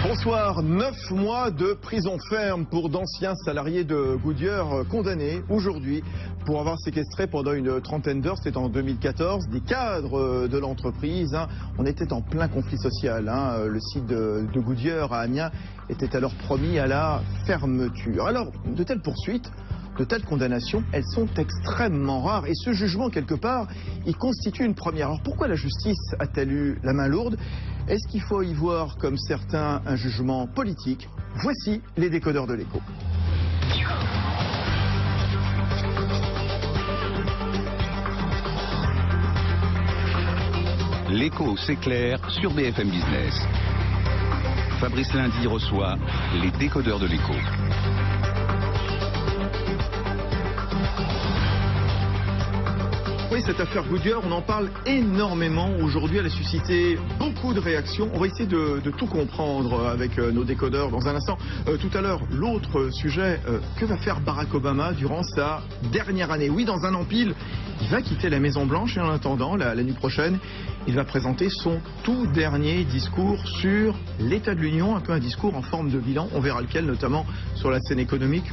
Bonsoir. 9 mois de prison ferme pour d'anciens salariés de Goodyear condamnés aujourd'hui pour avoir séquestré pendant une trentaine d'heures, c'était en 2014, des cadres de l'entreprise. On était en plein conflit social. Le site de Goodyear à Amiens était alors promis à la fermeture. Alors, de telles poursuites, de telles condamnations, elles sont extrêmement rares. Et ce jugement, quelque part, il constitue une première. Alors pourquoi la justice a-t-elle eu la main lourde? Est-ce qu'il faut y voir, comme certains, un jugement politique? Voici les décodeurs de l'écho. L'écho s'éclaire sur BFM Business. Fabrice Lundi reçoit les décodeurs de l'écho. Oui, cette affaire Goodyear, on en parle énormément aujourd'hui. Elle a suscité beaucoup de réactions. On va essayer de tout comprendre avec nos décodeurs dans un instant. Tout à l'heure, l'autre sujet, que va faire Barack Obama durant sa dernière année? Oui, dans un an pile, il va quitter la Maison Blanche et en attendant, la nuit prochaine, il va présenter son tout dernier discours sur l'état de l'Union, un peu un discours en forme de bilan. On verra lequel, notamment sur la scène économique.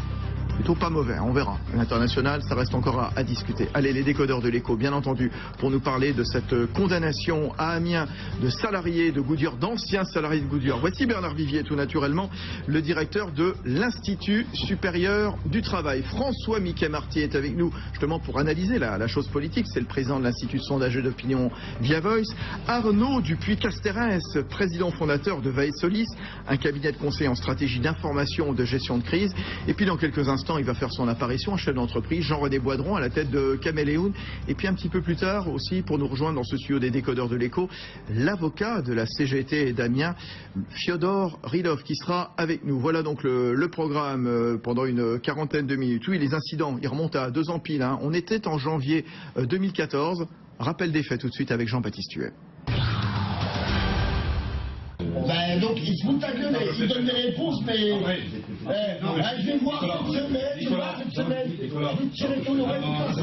Plutôt pas mauvais, on verra. L'international, ça reste encore à discuter. Allez, les décodeurs de l'écho, bien entendu, pour nous parler de cette condamnation à Amiens de salariés de Goodyear, d'anciens salariés de Goodyear. Voici Bernard Vivier, tout naturellement, le directeur de l'Institut supérieur du travail. François Miquet-Marty est avec nous, justement, pour analyser la chose politique. C'est le président de l'Institut de sondage et d'opinion Via Voice. Arnaud Dupuis-Casterès, président fondateur de Vaesolis, un cabinet de conseil en stratégie d'information de gestion de crise. Et puis, dans quelques instants, il va faire son apparition, un chef d'entreprise, Jean-René Boidron, à la tête de Caméléon. Et puis un petit peu plus tard aussi, pour nous rejoindre dans ce studio des décodeurs de l'écho, l'avocat de la CGT d'Amiens, Fiodor Rilov, qui sera avec nous. Voilà donc le programme pendant une quarantaine de minutes. Oui, les incidents, ils remontent à 2 ans pile. On était en janvier 2014. Rappel des faits tout de suite avec Jean-Baptiste Huet. Ben donc il se fout ta gueule, il donne des réponses, mais je vais voir cette semaine, je vais tirer tout le reste.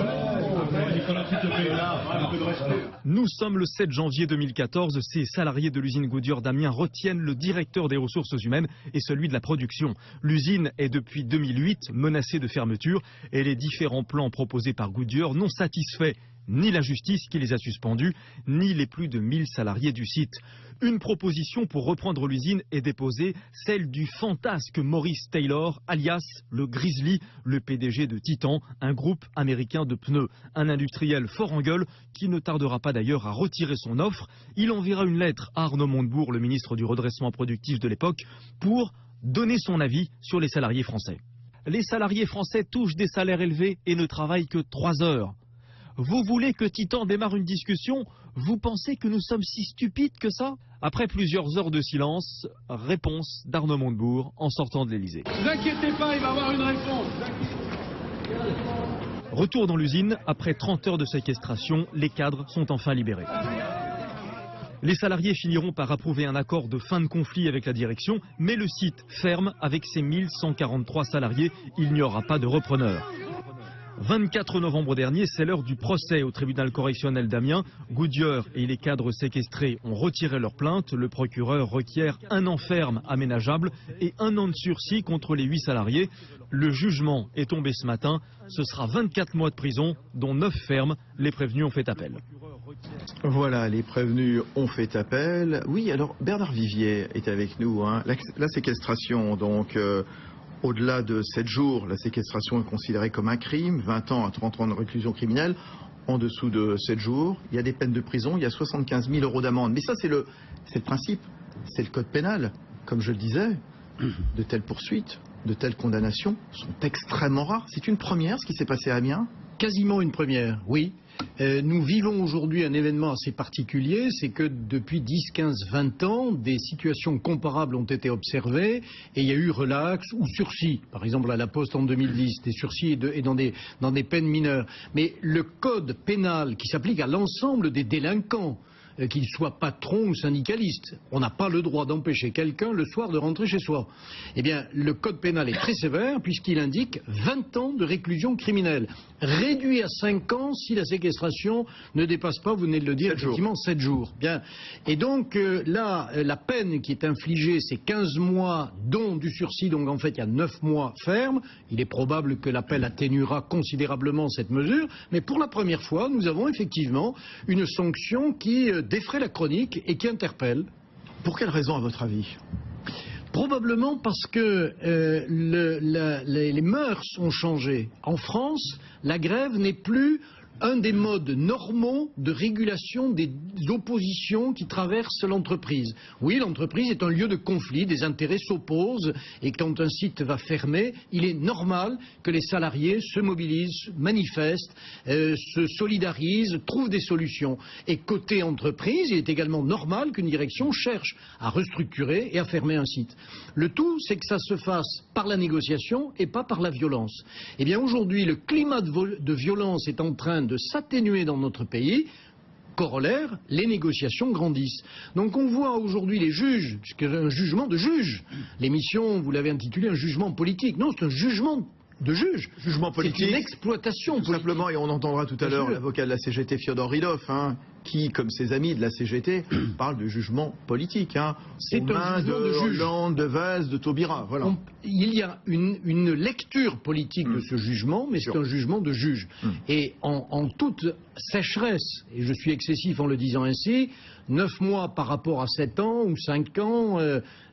Nous sommes le 7 janvier 2014, ces salariés de l'usine Goodyear d'Amiens retiennent le directeur des ressources humaines et celui de la production. L'usine est depuis 2008 menacée de fermeture et les différents plans proposés par Goodyear n'ont satisfait ni la justice qui les a suspendus, ni les plus de 1000 salariés du site. Une proposition pour reprendre l'usine est déposée, celle du fantasque Maurice Taylor, alias le Grizzly, le PDG de Titan, un groupe américain de pneus. Un industriel fort en gueule qui ne tardera pas d'ailleurs à retirer son offre. Il enverra une lettre à Arnaud Montebourg, le ministre du redressement productif de l'époque, pour donner son avis sur les salariés français. Les salariés français touchent des salaires élevés et ne travaillent que 3 heures. Vous voulez que Titan démarre une discussion? Vous pensez que nous sommes si stupides que ça? Après plusieurs heures de silence, réponse d'Arnaud Montebourg en sortant de l'Elysée. Ne vous inquiétez pas, il va y avoir une réponse. Retour dans l'usine, après 30 heures de séquestration, les cadres sont enfin libérés. Les salariés finiront par approuver un accord de fin de conflit avec la direction, mais le site ferme avec ses 1143 salariés. Il n'y aura pas de repreneur. 24 novembre dernier, c'est l'heure du procès au tribunal correctionnel d'Amiens. Goodyear et les cadres séquestrés ont retiré leur plainte. Le procureur requiert 1 an ferme aménageable et 1 an de sursis contre les 8 salariés. Le jugement est tombé ce matin. Ce sera 24 mois de prison, dont 9 fermes. Les prévenus ont fait appel. Voilà, les prévenus ont fait appel. Oui, alors Bernard Vivier est avec nous. La séquestration, donc... Au-delà de 7 jours, la séquestration est considérée comme un crime, 20 ans à 30 ans de réclusion criminelle. En dessous de 7 jours, il y a des peines de prison, il y a 75 000 € d'amende. Mais ça, c'est le principe, c'est le code pénal. Comme je le disais, de telles poursuites, de telles condamnations sont extrêmement rares. C'est une première, ce qui s'est passé à Amiens? Quasiment une première, oui. Nous vivons aujourd'hui un événement assez particulier, c'est que depuis 10, 15, 20 ans, des situations comparables ont été observées et il y a eu relax ou sursis. Par exemple à la Poste en 2010, des sursis et dans des peines mineures. Mais le code pénal qui s'applique à l'ensemble des délinquants, qu'il soit patron ou syndicaliste. On n'a pas le droit d'empêcher quelqu'un le soir de rentrer chez soi. Eh bien, le code pénal est très sévère puisqu'il indique 20 ans de réclusion criminelle, réduit à 5 ans si la séquestration ne dépasse pas, vous venez de le dire, effectivement, 7 jours. Bien. Et donc là, la peine qui est infligée, c'est 15 mois dont du sursis, donc en fait il y a 9 mois ferme. Il est probable que l'appel atténuera considérablement cette mesure, mais pour la première fois, nous avons effectivement une sanction qui défraie la chronique et qui interpelle. Pour quelle raison, à votre avis ? Probablement parce que les mœurs ont changé. En France, la grève n'est plus un des modes normaux de régulation des oppositions qui traversent l'entreprise. Oui, l'entreprise est un lieu de conflit, des intérêts s'opposent, et quand un site va fermer, il est normal que les salariés se mobilisent, manifestent, se solidarisent, trouvent des solutions. Et côté entreprise, il est également normal qu'une direction cherche à restructurer et à fermer un site. Le tout, c'est que ça se fasse par la négociation et pas par la violence. Eh bien aujourd'hui, le climat de violence est en train de s'atténuer dans notre pays. Corollaire, les négociations grandissent. Donc on voit aujourd'hui les juges, puisque un jugement de juge. L'émission, vous l'avez intitulée un jugement politique. Non, c'est un jugement de juge. Jugement politique. C'est une exploitation tout politique. simplement, et on entendra tout à l'heure l'avocat de la CGT, Fyodor Rilov, qui, comme ses amis de la CGT, parle de jugement politique. C'est un jugement de juge. Hollande, de Valls, de Taubira. Voilà. Il y a une lecture politique de ce jugement, mais c'est un jugement de juge. Et en toute sécheresse, et je suis excessif en le disant ainsi, 9 mois par rapport à 7 ans ou 5 ans,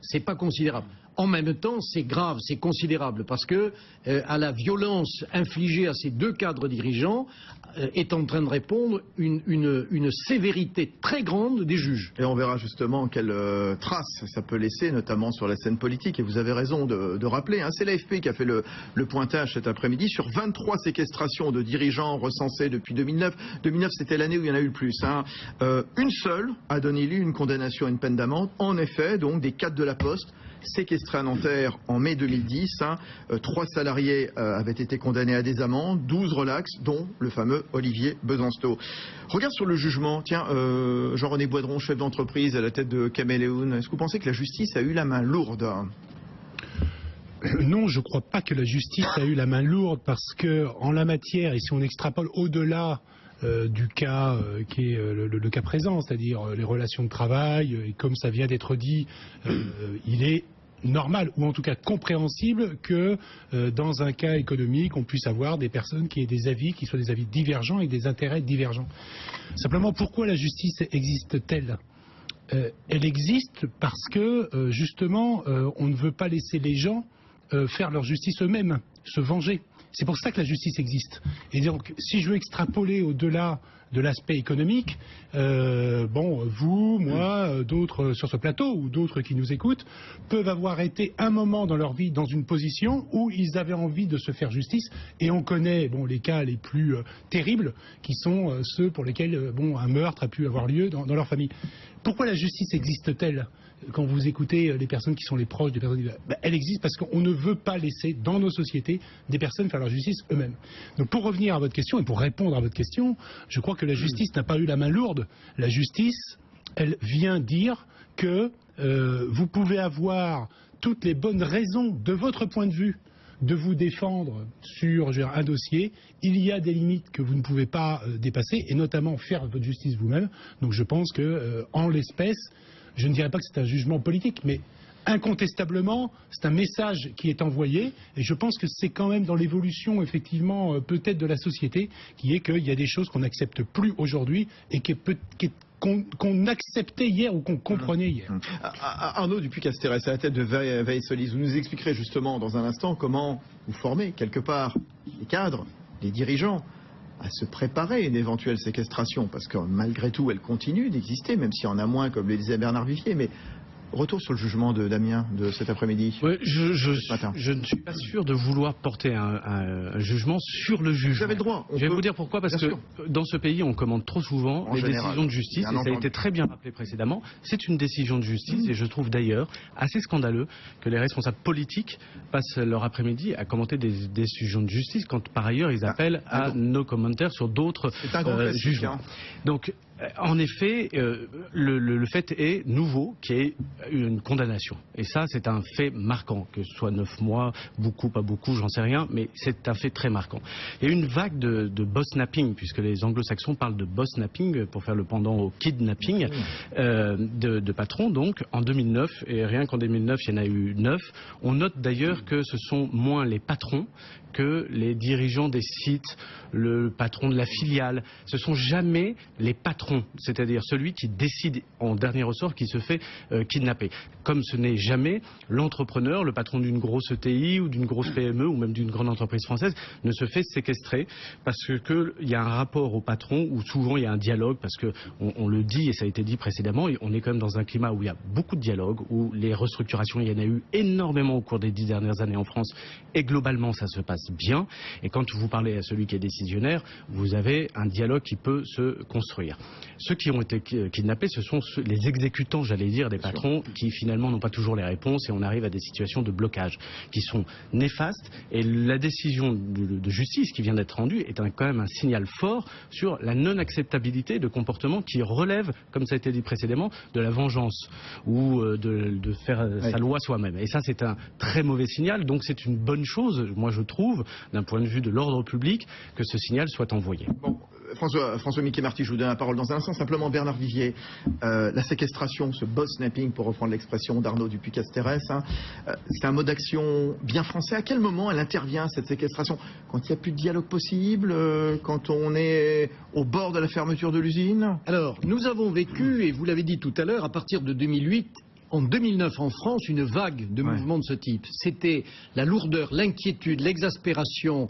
c'est pas considérable. En même temps, c'est grave, c'est considérable, parce que à la violence infligée à ces deux cadres dirigeants est en train de répondre une sévérité très grande des juges. Et on verra justement quelle trace ça peut laisser, notamment sur la scène politique. Et vous avez raison de rappeler, c'est l'AFP qui a fait le pointage cet après-midi sur 23 séquestrations de dirigeants recensées depuis 2009. 2009, c'était l'année où il y en a eu le plus. Une seule a donné lieu à une condamnation à une peine d'amende. En effet, donc des cadres de la Poste séquestrés à Nanterre en mai 2010. 3 salariés avaient été condamnés à des amendes, 12 relax, dont le fameux Olivier Besancenot. Regarde sur le jugement. Tiens, Jean-René Boidron, chef d'entreprise à la tête de Caméléon. Est-ce que vous pensez que la justice a eu la main lourde ? Non, je ne crois pas que la justice a eu la main lourde, parce que en la matière, et si on extrapole au-delà du cas qui est le cas présent, c'est-à-dire les relations de travail, et comme ça vient d'être dit, il est normal, ou en tout cas compréhensible, que dans un cas économique, on puisse avoir des personnes qui aient des avis, qui soient des avis divergents et des intérêts divergents. Simplement, pourquoi la justice existe-t-elle ? Elle existe parce que, justement, on ne veut pas laisser les gens faire leur justice eux-mêmes, se venger. C'est pour ça que la justice existe. Et donc, si je veux extrapoler au-delà de l'aspect économique, vous, moi, d'autres sur ce plateau ou d'autres qui nous écoutent peuvent avoir été un moment dans leur vie dans une position où ils avaient envie de se faire justice, et on connaît les cas les plus terribles qui sont ceux pour lesquels un meurtre a pu avoir lieu dans leur famille. Pourquoi la justice existe-t-elle ? Quand vous écoutez les personnes qui sont les proches des personnes, elle existe parce qu'on ne veut pas laisser dans nos sociétés des personnes faire leur justice eux-mêmes. Donc pour revenir à votre question et pour répondre à votre question, je crois que la justice n'a pas eu la main lourde. La justice, elle vient dire que vous pouvez avoir toutes les bonnes raisons de votre point de vue de vous défendre sur un dossier. Il y a des limites que vous ne pouvez pas dépasser, et notamment faire votre justice vous-même. Donc je pense que en l'espèce, je ne dirais pas que c'est un jugement politique, mais incontestablement, c'est un message qui est envoyé, et je pense que c'est quand même dans l'évolution, effectivement, peut-être de la société, qui est qu'il y a des choses qu'on n'accepte plus aujourd'hui et qu'on acceptait hier ou qu'on comprenait hier. Arnaud Dupuy-Casteres, à la tête de Veille Solis, vous nous expliquerez justement dans un instant comment vous formez quelque part les cadres, les dirigeants, à se préparer à une éventuelle séquestration, parce que malgré tout, elle continue d'exister, même s'il y en a moins, comme le disait Bernard Vivier. Mais retour sur le jugement de Damien de cet après-midi. Oui, je ne suis pas sûr de vouloir porter un jugement sur le jugement. Vous avez le droit. Je vais vous dire pourquoi, parce que dans ce pays, on commande trop souvent les décisions de justice, et ça a été très bien rappelé précédemment. C'est une décision de justice, et je trouve d'ailleurs assez scandaleux que les responsables politiques passent leur après-midi à commenter des décisions de justice, quand par ailleurs ils appellent à nos commentaires sur d'autres jugements. Donc, En effet, le fait est nouveau qu'il y ait une condamnation. Et ça, c'est un fait marquant, que ce soit 9 mois, beaucoup, pas beaucoup, j'en sais rien, mais c'est un fait très marquant. Il y a eu une vague de boss-napping, puisque les anglo-saxons parlent de boss-napping, pour faire le pendant au kidnapping, de patrons, donc, en 2009, et rien qu'en 2009, il y en a eu 9. On note d'ailleurs que ce sont moins les patrons que les dirigeants des sites, le patron de la filiale. Ce sont jamais les patrons, c'est-à-dire celui qui décide en dernier ressort qui se fait kidnapper. Comme ce n'est jamais l'entrepreneur, le patron d'une grosse ETI ou d'une grosse PME ou même d'une grande entreprise française ne se fait séquestrer parce qu'il y a un rapport au patron où souvent il y a un dialogue parce qu'on le dit et ça a été dit précédemment, on est quand même dans un climat où il y a beaucoup de dialogue, où les restructurations, il y en a eu énormément au cours des 10 dernières années en France et globalement ça se passe bien. Et quand vous parlez à celui qui est décisionnaire, vous avez un dialogue qui peut se construire. Ceux qui ont été kidnappés, ce sont les exécutants, j'allais dire, des patrons qui finalement n'ont pas toujours les réponses et on arrive à des situations de blocage qui sont néfastes. Et la décision de justice qui vient d'être rendue est quand même un signal fort sur la non-acceptabilité de comportements qui relèvent, comme ça a été dit précédemment, de la vengeance ou de faire sa loi soi-même. Et ça, c'est un très mauvais signal. Donc c'est une bonne chose, moi je trouve, d'un point de vue de l'ordre public, que ce signal soit envoyé. Bon, François Mickey-Marty, je vous donne la parole dans un instant. Simplement, Bernard Vivier, la séquestration, ce boss-napping, pour reprendre l'expression d'Arnaud Dupuy-Casterès, c'est un mode d'action bien français. À quel moment elle intervient, cette séquestration? Quand il n'y a plus de dialogue possible? Quand on est au bord de la fermeture de l'usine? Alors, nous avons vécu, et vous l'avez dit tout à l'heure, à partir de 2008, en 2009 en France, une vague de mouvements de ce type. C'était la lourdeur, l'inquiétude, l'exaspération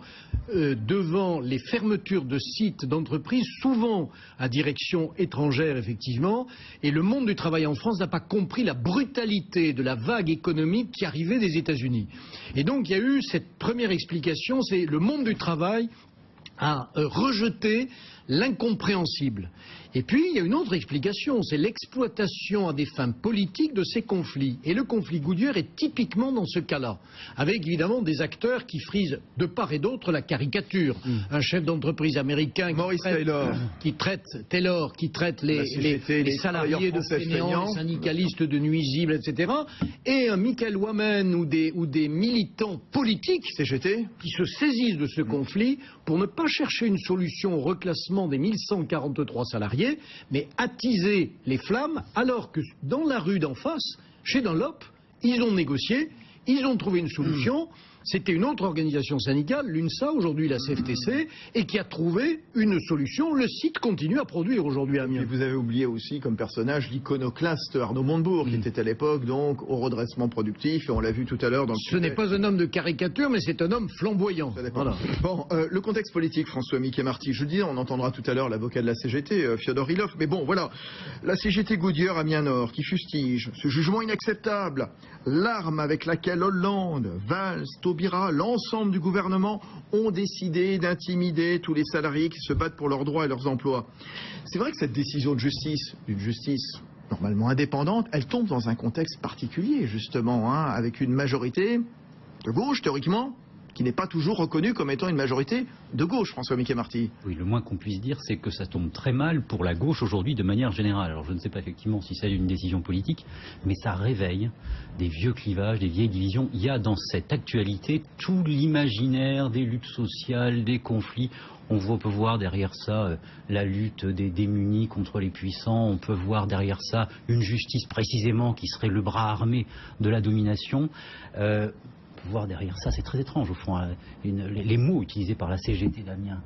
devant les fermetures de sites d'entreprises, souvent à direction étrangère effectivement, et le monde du travail en France n'a pas compris la brutalité de la vague économique qui arrivait des États-Unis. Et donc il y a eu cette première explication, c'est le monde du travail a rejeté l'incompréhensible. Et puis, il y a une autre explication, c'est l'exploitation à des fins politiques de ces conflits. Et le conflit Goodyear est typiquement dans ce cas-là, avec évidemment des acteurs qui frisent de part et d'autre la caricature. Un chef d'entreprise américain qui traite les salariés de fainéants, les syndicalistes de nuisibles, etc. Et un Michael Wamen ou des militants politiques qui se saisissent de ce conflit pour ne pas chercher une solution au reclassement des 1143 salariés, mais attiser les flammes, alors que dans la rue d'en face, chez Dunlop, ils ont négocié, ils ont trouvé une solution. C'était une autre organisation syndicale, l'UNSA, aujourd'hui la CFTC, et qui a trouvé une solution. Le site continue à produire aujourd'hui à Amiens. Et vous avez oublié aussi comme personnage l'iconoclaste Arnaud Montebourg, qui était à l'époque donc au redressement productif, et on l'a vu tout à l'heure dans le... Ce n'est pas un homme de caricature, mais c'est un homme flamboyant. Voilà. Bon, le contexte politique, François Mickey-Marty, je dis, on entendra tout à l'heure l'avocat de la CGT, Fiodor Ilov, mais bon, voilà, la CGT Goodyear Amiens-Nord, qui fustige ce jugement inacceptable, l'arme avec laquelle Hollande, Valls, Taubira, l'ensemble du gouvernement ont décidé d'intimider tous les salariés qui se battent pour leurs droits et leurs emplois. C'est vrai que cette décision de justice, d'une justice normalement indépendante, elle tombe dans un contexte particulier, justement, avec une majorité de gauche, théoriquement, qui n'est pas toujours reconnue comme étant une majorité de gauche, François Mickey-Marty. Oui, le moins qu'on puisse dire, c'est que ça tombe très mal pour la gauche aujourd'hui de manière générale. Alors je ne sais pas effectivement si c'est une décision politique, mais ça réveille des vieux clivages, des vieilles divisions. Il y a dans cette actualité tout l'imaginaire des luttes sociales, des conflits. On peut voir derrière ça la lutte des démunis contre les puissants. On peut voir derrière ça une justice précisément qui serait le bras armé de la domination. Voir derrière ça, c'est très étrange au fond. Les mots utilisés par la CGT d'Amiens,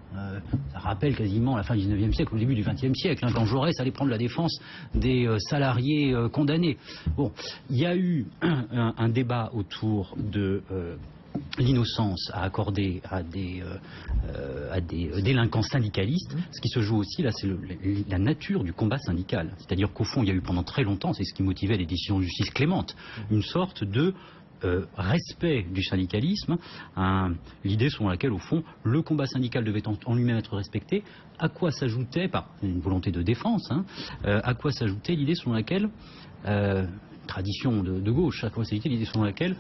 ça rappelle quasiment la fin du 19e siècle, au début du 20e siècle, quand Jaurès allait prendre la défense des salariés condamnés. Bon, il y a eu un débat autour de l'innocence à accorder à des délinquants syndicalistes. Ce qui se joue aussi là, c'est la nature du combat syndical. C'est-à-dire qu'au fond, il y a eu pendant très longtemps, c'est ce qui motivait les décisions de justice clémentes, une sorte de respect du syndicalisme, l'idée selon laquelle au fond le combat syndical devait en lui-même être respecté, à quoi s'ajoutait, par une volonté de défense, à quoi s'ajoutait l'idée selon laquelle, tradition de gauche, à quoi s'ajoutait l'idée selon laquelle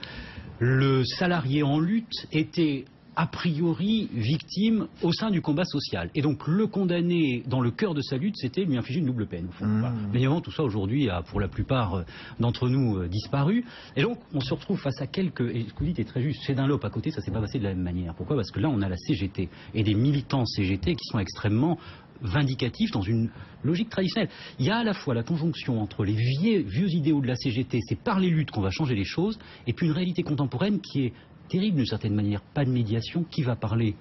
le salarié en lutte était a priori victime au sein du combat social. Et donc le condamner dans le cœur de sa lutte, c'était lui infliger une double peine. Au fond. Voilà. Bien évidemment, tout ça aujourd'hui a pour la plupart d'entre nous disparu. Et donc on se retrouve face à quelques... Et ce que vous dites est très juste. Chez Dunlop à côté, ça s'est pas passé de la même manière. Pourquoi? Parce que là, on a la CGT et des militants CGT qui sont extrêmement vindicatifs dans une logique traditionnelle. Il y a à la fois la conjonction entre les vieux idéaux de la CGT, c'est par les luttes qu'on va changer les choses, et puis une réalité contemporaine qui est terrible d'une certaine manière. Pas de médiation, qui va parler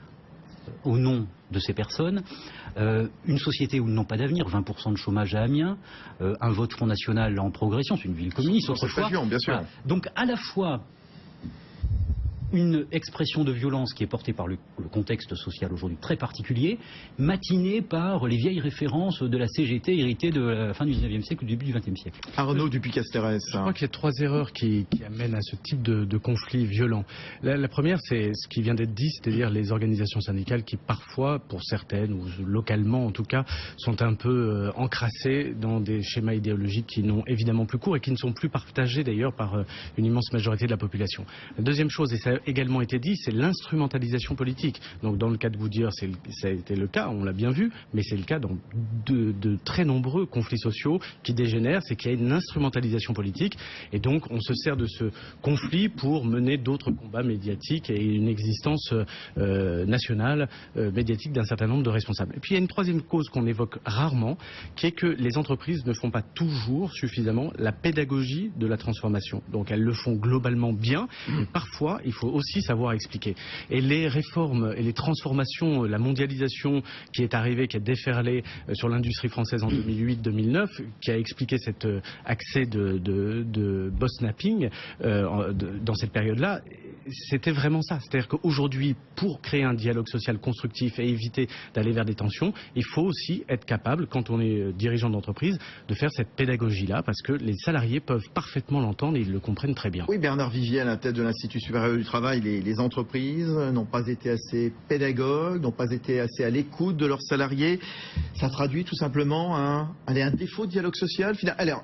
au nom de ces personnes, une société où ils n'ont pas d'avenir, 20% de chômage à Amiens, un vote Front National en progression, c'est une ville communiste autrefois. Bien sûr. Voilà. Donc à la fois une expression de violence qui est portée par le contexte social aujourd'hui très particulier, matinée par les vieilles références de la CGT héritées de la fin du 19e siècle ou du début du 20e siècle. Arnaud Dupuy-Casteres. Je crois qu'il y a 3 erreurs qui amènent à ce type de conflit violent. La première, c'est ce qui vient d'être dit, c'est-à-dire les organisations syndicales qui parfois, pour certaines, ou localement en tout cas, sont un peu encrassées dans des schémas idéologiques qui n'ont évidemment plus cours et qui ne sont plus partagés d'ailleurs par une immense majorité de la population. La deuxième chose, et ça a également été dit, c'est l'instrumentalisation politique. Donc dans le cas de Goodyear, ça a été le cas, on l'a bien vu, mais c'est le cas dans de très nombreux conflits sociaux qui dégénèrent, c'est qu'il y a une instrumentalisation politique et donc on se sert de ce conflit pour mener d'autres combats médiatiques et une existence nationale médiatique d'un certain nombre de responsables. Et puis il y a une troisième cause qu'on évoque rarement, qui est que les entreprises ne font pas toujours suffisamment la pédagogie de la transformation. Donc elles le font globalement bien, mais parfois il faut aussi savoir expliquer. Et les réformes et les transformations, la mondialisation qui est arrivée, qui a déferlé sur l'industrie française en 2008-2009, qui a expliqué cet accès de boss snapping dans cette période-là, c'était vraiment ça. C'est-à-dire qu'aujourd'hui, pour créer un dialogue social constructif et éviter d'aller vers des tensions, il faut aussi être capable, quand on est dirigeant d'entreprise, de faire cette pédagogie-là, parce que les salariés peuvent parfaitement l'entendre et ils le comprennent très bien. Oui, Bernard Vigier, à la tête de l'Institut supérieur du travail, les entreprises n'ont pas été assez pédagogues, n'ont pas été assez à l'écoute de leurs salariés. Ça traduit tout simplement un défaut de dialogue social. Alors,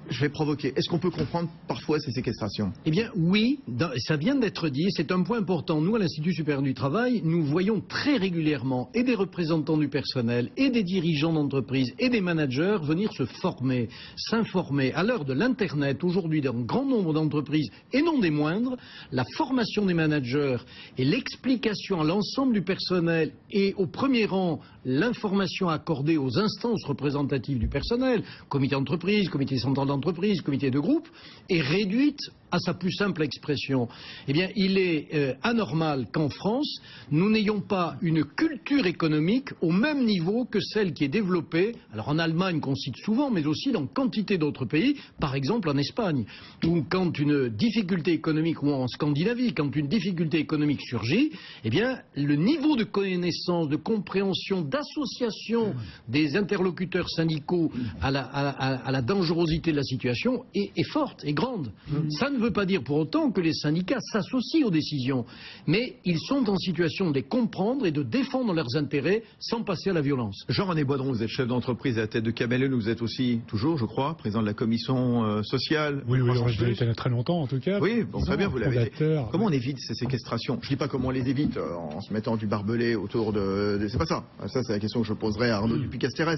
je vais provoquer. Est-ce qu'on peut comprendre parfois ces séquestrations? Eh bien oui, ça vient d'être dit, c'est un point important. Nous, à l'Institut supérieur du travail, nous voyons très régulièrement et des représentants du personnel, et des dirigeants d'entreprise, et des managers venir se former, s'informer. À l'heure de l'Internet, aujourd'hui, dans un grand nombre d'entreprises, et non des moindres, la formation des managers et l'explication à l'ensemble du personnel, et au premier rang, l'information accordée aux instances représentatives du personnel, comité d'entreprise, comité central d'entreprise, comité de groupe, est réduite à sa plus simple expression. Eh bien, il est anormal qu'en France, nous n'ayons pas une culture économique au même niveau que celle qui est développée, alors en Allemagne qu'on cite souvent, mais aussi dans quantité d'autres pays, par exemple en Espagne, où quand une difficulté économique, ou en Scandinavie, quand une difficulté économique surgit, eh bien, le niveau de connaissance, de compréhension, d'association des interlocuteurs syndicaux à la dangerosité de la situation est forte, est grande. Ça ne veut pas dire pour autant que les syndicats s'associent aux décisions, mais ils sont en situation de les comprendre et de défendre leurs intérêts sans passer à la violence. Jean-René Boidron, vous êtes chef d'entreprise à la tête de Cabellon, vous êtes aussi toujours, je crois, président de la commission sociale. Oui, je l'ai été très longtemps en tout cas. Oui, bon, très bien, vous l'avez été. Comment on évite ces séquestrations? Je ne dis pas comment on les évite en se mettant du barbelé autour de... C'est pas ça. Ça, c'est la question que je poserai à Arnaud Dupuy-Casteres.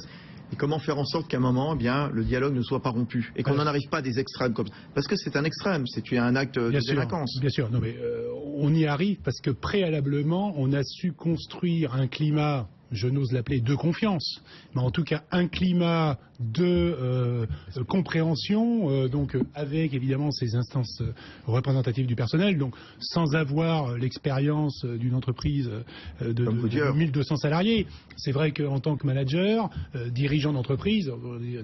Et comment faire en sorte qu'à un moment, eh bien, le dialogue ne soit pas rompu et qu'on n'en arrive pas à des extrêmes comme ça. Parce que c'est un extrême, c'est un acte de délinquance. Bien sûr, non, mais on y arrive parce que préalablement, on a su construire un climat, je n'ose l'appeler de confiance, mais en tout cas un climat de compréhension, donc avec évidemment ces instances représentatives du personnel, donc sans avoir l'expérience d'une entreprise de 1200 salariés. C'est vrai qu'en tant que manager, dirigeant d'entreprise,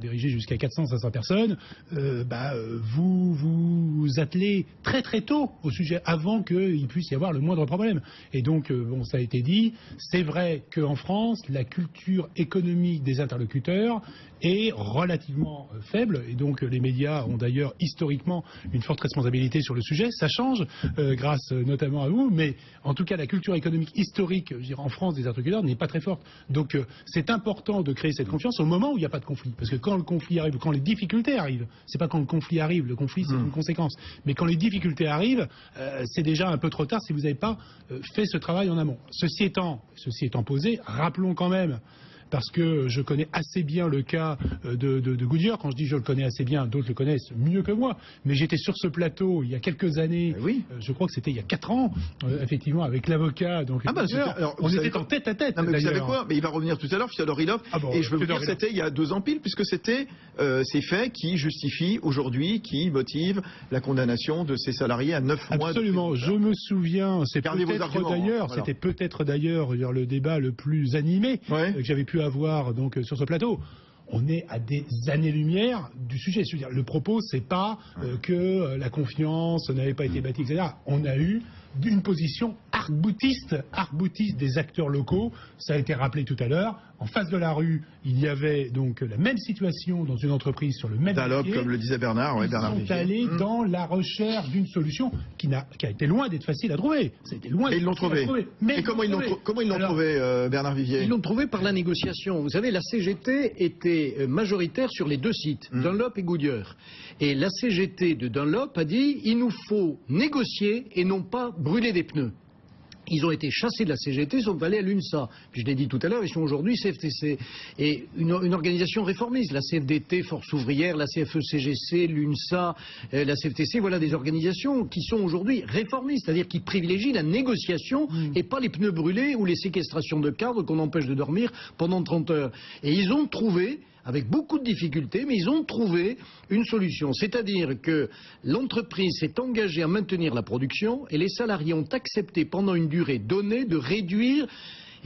dirigé jusqu'à 400-500 personnes, vous attelez très très tôt au sujet, avant qu'il puisse y avoir le moindre problème. Et donc, bon, ça a été dit, c'est vrai qu'en France, la culture économique des interlocuteurs est est relativement faible, et donc les médias ont d'ailleurs historiquement une forte responsabilité sur le sujet. Ça change, grâce notamment à vous, mais en tout cas la culture économique historique, je dirais, en France des agriculteurs n'est pas très forte. Donc c'est important de créer cette confiance au moment où il n'y a pas de conflit, parce que quand le conflit arrive, quand les difficultés arrivent, c'est pas quand le conflit arrive, le conflit c'est une conséquence, mais quand les difficultés arrivent, c'est déjà un peu trop tard si vous n'avez pas fait ce travail en amont. Ceci étant posé, rappelons quand même, parce que je connais assez bien le cas de Goodyear. Quand je dis je le connais assez bien, d'autres le connaissent mieux que moi. Mais j'étais sur ce plateau il y a quelques années, je crois que c'était il y a 4 ans, effectivement, avec l'avocat. Donc, on était en tête à tête. Non, mais vous savez quoi, mais il va revenir tout à l'heure, Fiodor Ilov, et je veux vous dire que c'était il y a 2 ans pile, puisque c'était ces faits qui justifient aujourd'hui, qui motivent la condamnation de ces salariés à 9 mois. Absolument, je me souviens, c'était peut-être d'ailleurs le débat le plus animé que j'avais pu avoir donc sur ce plateau. On est à des années-lumière du sujet. C'est-à-dire, le propos, c'est pas que la confiance n'avait pas été bâtie, etc. On a eu une position arc-boutiste des acteurs locaux. Ça a été rappelé tout à l'heure. En face de la rue, il y avait donc la même situation dans une entreprise sur le même métier. Comme le disait Bernard, Bernard Ils sont allés dans la recherche d'une solution qui a été loin d'être facile à trouver. Et ils l'ont trouvé. Et comment ils l'ont trouvé, Bernard Vivier? Ils l'ont trouvé par la négociation. Vous savez, la CGT était majoritaire sur les 2 sites, Dunlop et Goodyear. Et la CGT de Dunlop a dit il nous faut négocier et non pas brûler des pneus. Ils ont été chassés de la CGT, ils sont allés à l'UNSA. Puis je l'ai dit tout à l'heure, ils sont aujourd'hui CFTC. Et une organisation réformiste, la CFDT, Force ouvrière, la CFE-CGC, l'UNSA, la CFTC, voilà des organisations qui sont aujourd'hui réformistes, c'est-à-dire qui privilégient la négociation et pas les pneus brûlés ou les séquestrations de cadres qu'on empêche de dormir pendant 30 heures. Et ils ont trouvé, avec beaucoup de difficultés, mais ils ont trouvé une solution. C'est-à-dire que l'entreprise s'est engagée à maintenir la production et les salariés ont accepté pendant une durée donnée de réduire,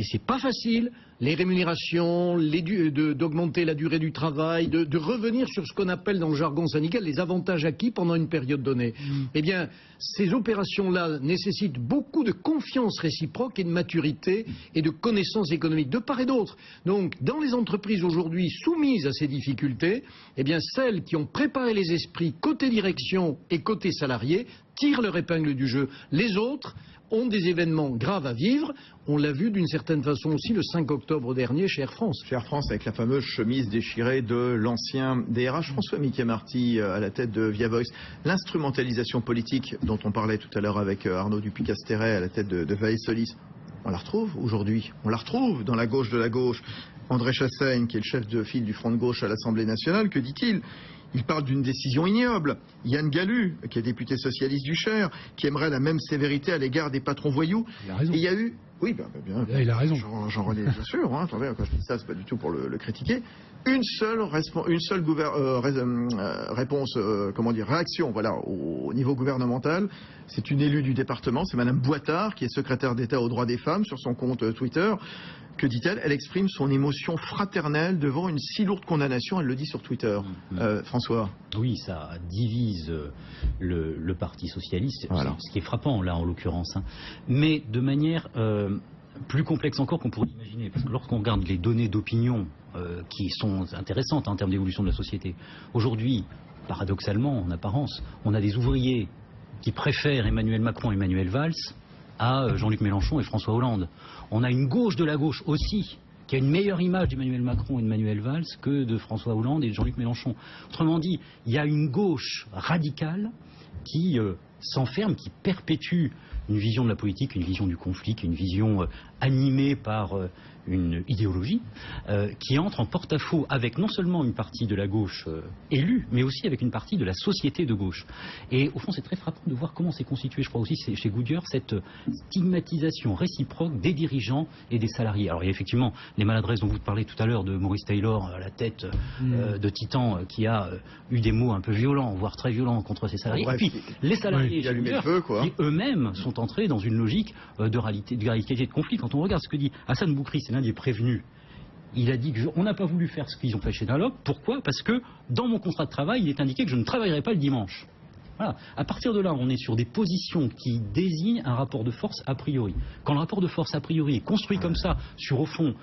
et c'est pas facile, les rémunérations, d'augmenter la durée du travail, de revenir sur ce qu'on appelle dans le jargon syndical les avantages acquis pendant une période donnée. Eh bien, ces opérations-là nécessitent beaucoup de confiance réciproque et de maturité et de connaissances économiques de part et d'autre. Donc, dans les entreprises aujourd'hui soumises à ces difficultés, eh bien, celles qui ont préparé les esprits côté direction et côté salarié tirent leur épingle du jeu. Les autres ont des événements graves à vivre. On l'a vu d'une certaine façon aussi le 5 octobre dernier chez Air France. Chez Air France, avec la fameuse chemise déchirée de l'ancien DRH François Mickey-Marty à la tête de Via Voice. L'instrumentalisation politique dont on parlait tout à l'heure avec Arnaud Dupuy-Casteret à la tête de Vae Solis, on la retrouve aujourd'hui. On la retrouve dans la gauche de la gauche. André Chassaigne, qui est le chef de file du Front de gauche à l'Assemblée nationale, que dit-il ? Il parle d'une décision ignoble. Yann Gallu, qui est député socialiste du Cher, qui aimerait la même sévérité à l'égard des patrons voyous. Il a raison. Et il y a eu... Oui, bien, il a raison. J'en relais, bien sûr. Attendez, quand je dis ça, c'est pas du tout pour le critiquer. Une seule réponse, réaction, voilà, au niveau gouvernemental. C'est une élue du département, c'est Madame Boitard, qui est secrétaire d'État aux droits des femmes, sur son compte Twitter. Que dit-elle? Elle exprime son émotion fraternelle devant une si lourde condamnation. Elle le dit sur Twitter. François. Oui, ça divise le Parti socialiste, voilà. Ce qui est frappant là en l'occurrence. Mais de manière plus complexe encore qu'on pourrait imaginer. Parce que lorsqu'on regarde les données d'opinion qui sont intéressantes en termes d'évolution de la société, aujourd'hui, paradoxalement, en apparence, on a des ouvriers qui préfèrent Emmanuel Macron et Emmanuel Valls à Jean-Luc Mélenchon et François Hollande. On a une gauche de la gauche aussi qui a une meilleure image d'Emmanuel Macron et de Manuel Valls que de François Hollande et de Jean-Luc Mélenchon. Autrement dit, il y a une gauche radicale qui s'enferme, qui perpétue une vision de la politique, une vision du conflit, une vision animée par une idéologie qui entre en porte-à-faux avec non seulement une partie de la gauche élue, mais aussi avec une partie de la société de gauche. Et au fond, c'est très frappant de voir comment s'est constitué, je crois aussi chez Goodyear, cette stigmatisation réciproque des dirigeants et des salariés. Alors il y a effectivement les maladresses dont vous parlez tout à l'heure de Maurice Taylor à la tête de Titan qui a eu des mots un peu violents, voire très violents contre ses salariés. Bref, et puis les salariés chez Goodyear, qui eux-mêmes sont entrés dans une logique de radicalité de conflit. Quand on regarde ce que dit Hassan Boukri, c'est l'un des prévenus, il a dit qu'on n'a pas voulu faire ce qu'ils ont fait chez Dunlop. Pourquoi? Parce que dans mon contrat de travail, il est indiqué que je ne travaillerai pas le dimanche. Voilà. À partir de là, on est sur des positions qui désignent un rapport de force a priori. Quand le rapport de force a priori est construit comme ça, sur au fond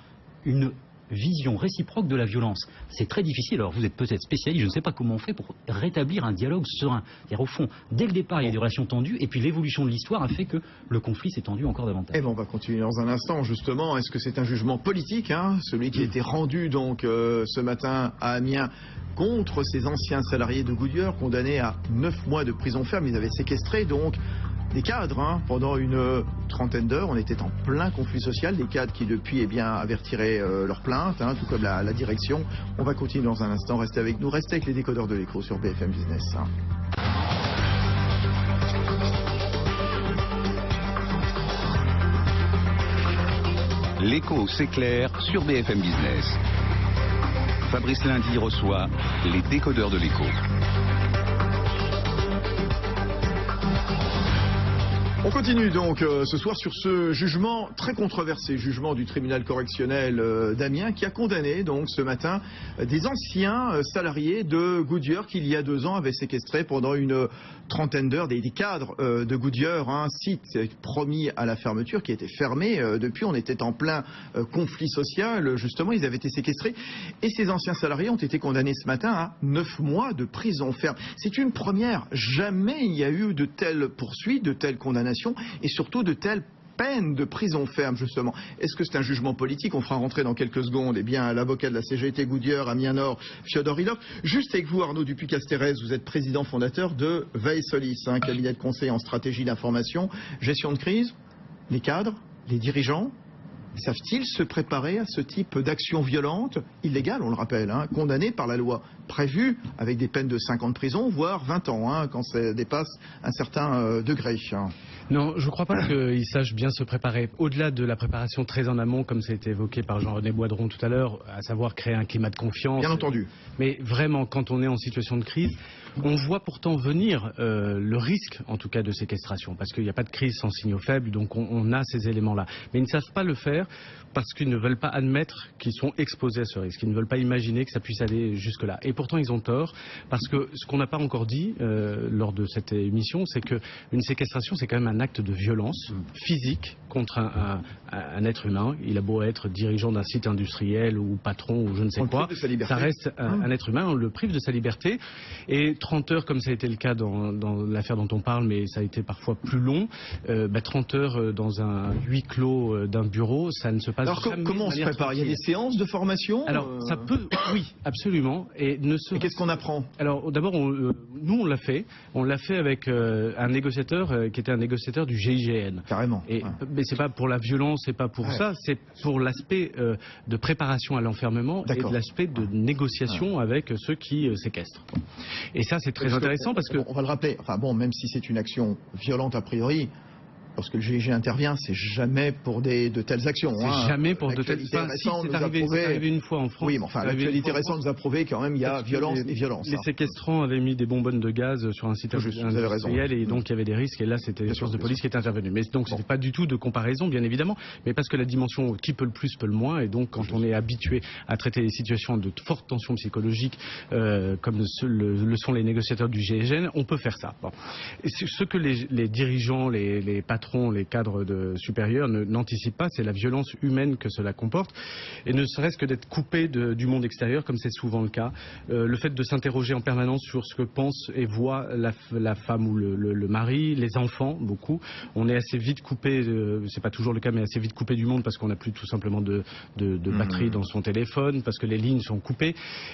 une vision réciproque de la violence. C'est très difficile. Alors vous êtes peut-être spécialiste, je ne sais pas comment on fait pour rétablir un dialogue serein. C'est-à-dire au fond, dès le départ, il y a des relations tendues et puis l'évolution de l'histoire a fait que le conflit s'est tendu encore davantage. Et on va continuer dans un instant justement. Est-ce que c'est un jugement politique, celui qui a été rendu donc ce matin à Amiens contre ces anciens salariés de Goodyear condamnés à 9 mois de prison ferme? Ils avaient séquestré donc des cadres pendant une trentaine d'heures. On était en plein conflit social, des cadres qui depuis avaient retiré leur plainte, tout comme la direction. On va continuer dans un instant, restez avec nous, restez avec les décodeurs de l'écho sur BFM Business. L'écho s'éclaire sur BFM Business. Fabrice Lundi reçoit les décodeurs de l'écho. On continue donc ce soir sur ce jugement très controversé, jugement du tribunal correctionnel d'Amiens qui a condamné donc ce matin des anciens salariés de Goodyear qui il y a 2 ans avaient séquestré pendant une trentaine d'heures des cadres de Goodyear, un site promis à la fermeture qui a été fermé depuis. On était en plein conflit social, justement, ils avaient été séquestrés et ces anciens salariés ont été condamnés ce matin à 9 mois de prison ferme. C'est une première, jamais il y a eu de telles poursuites, de telles condamnations et surtout de telles peines de prison ferme, justement. Est-ce que c'est un jugement politique? On fera rentrer dans quelques secondes l'avocat de la CGT Goodyear, Amiens Nord, Fyodor Ilov. Juste avec vous, Arnaud Dupuy-Castérez, vous êtes président fondateur de Veille Solis, un cabinet de conseil en stratégie d'information, gestion de crise. Les cadres, les dirigeants, savent-ils se préparer à ce type d'action violente, illégale, on le rappelle, condamnée par la loi, prévue avec des peines de 5 ans de prison, voire 20 ans, quand ça dépasse un certain degré? Non, je ne crois pas qu'ils sachent bien se préparer. Au-delà de la préparation très en amont, comme ça a été évoqué par Jean-René Boidron tout à l'heure, à savoir créer un climat de confiance. Bien entendu. Mais vraiment, quand on est en situation de crise, on voit pourtant venir le risque, en tout cas, de séquestration. Parce qu'il n'y a pas de crise sans signaux faibles, donc on a ces éléments-là. Mais ils ne savent pas le faire parce qu'ils ne veulent pas admettre qu'ils sont exposés à ce risque. Ils ne veulent pas imaginer que ça puisse aller jusque-là. Et pourtant, ils ont tort, parce que ce qu'on n'a pas encore dit lors de cette émission, c'est qu'une séquestration, c'est quand même un acte de violence physique contre un être humain. Il a beau être dirigeant d'un site industriel ou patron ou je ne sais quoi, ça reste un être humain, on le prive de sa liberté. Et 30 heures, comme ça a été le cas dans l'affaire dont on parle, mais ça a été parfois plus long, 30 heures dans un huis clos d'un bureau, ça ne se passe alors, jamais. Comment on se prépare? Il y a des séances de formation? Alors, ça peut, oui, absolument. Et qu'est-ce qu'on apprend? Alors, d'abord, nous, on l'a fait. On l'a fait avec un négociateur qui était un négociateur du GIGN. Carrément. Mais c'est pas pour la violence, c'est pas pour ça, c'est pour l'aspect de préparation à l'enfermement et de l'aspect de négociation avec ceux qui séquestrent. Et ça, c'est très intéressant parce que... On va le rappeler, même si c'est une action violente a priori, lorsque le GIG intervient, c'est jamais pour de telles actions. C'est jamais pour de telles actions. Si, c'est arrivé une fois en France. Oui, mais l'actualité récente nous a prouvé quand même il y a violence et violence. Les séquestrants avaient mis des bonbonnes de gaz sur un site industriel et donc il y avait des risques et là c'était les forces de police qui étaient intervenues. Mais donc c'était pas du tout de comparaison, bien évidemment, mais parce que la dimension qui peut le plus peut le moins et donc quand on est habitué à traiter des situations de forte tension psychologique comme le sont les négociateurs du GIGN, on peut faire ça. Bon. Et ce que les dirigeants, les patrons, les cadres supérieurs n'anticipent pas, c'est la violence humaine que cela comporte. Et ne serait-ce que d'être coupé du monde extérieur, comme c'est souvent le cas. Le fait de s'interroger en permanence sur ce que pense et voit la femme ou le mari, les enfants, beaucoup. On est assez vite coupé, c'est pas toujours le cas, mais assez vite coupé du monde parce qu'on n'a plus tout simplement de batterie dans son téléphone, parce que les lignes sont coupées.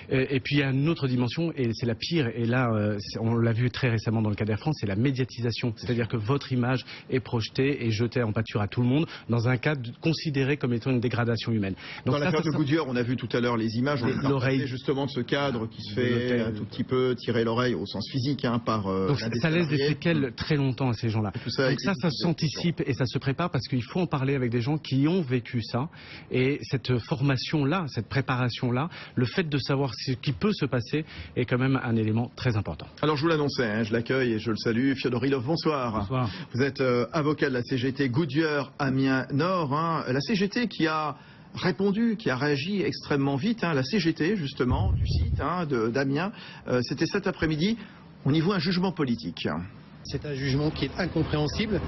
Et puis il y a une autre dimension, et c'est la pire, et là, on l'a vu très récemment dans le cas d'Air France, c'est la médiatisation. C'est-à-dire que votre image est projetée et jeté en pâture à tout le monde dans un cadre considéré comme étant une dégradation humaine. Donc dans l'affaire de Goodyear, on a vu tout à l'heure les images, l'oreille justement de ce cadre qui se fait un tout petit peu tirer l'oreille au sens physique par donc ça laisse des séquelles très longtemps à ces gens-là. Donc ça s'anticipe et ça se prépare parce qu'il faut en parler avec des gens qui ont vécu ça et cette formation-là, cette préparation-là, le fait de savoir ce qui peut se passer est quand même un élément très important. Alors je vous l'annonçais, je l'accueille et je le salue. Fyodor Ilov, bonsoir. Bonsoir. Vous êtes avocat de la CGT Goodyear Amiens Nord, la CGT qui a répondu, qui a réagi extrêmement vite, la CGT justement du site d'Amiens, c'était cet après-midi, on y voit un jugement politique. C'est un jugement qui est incompréhensible,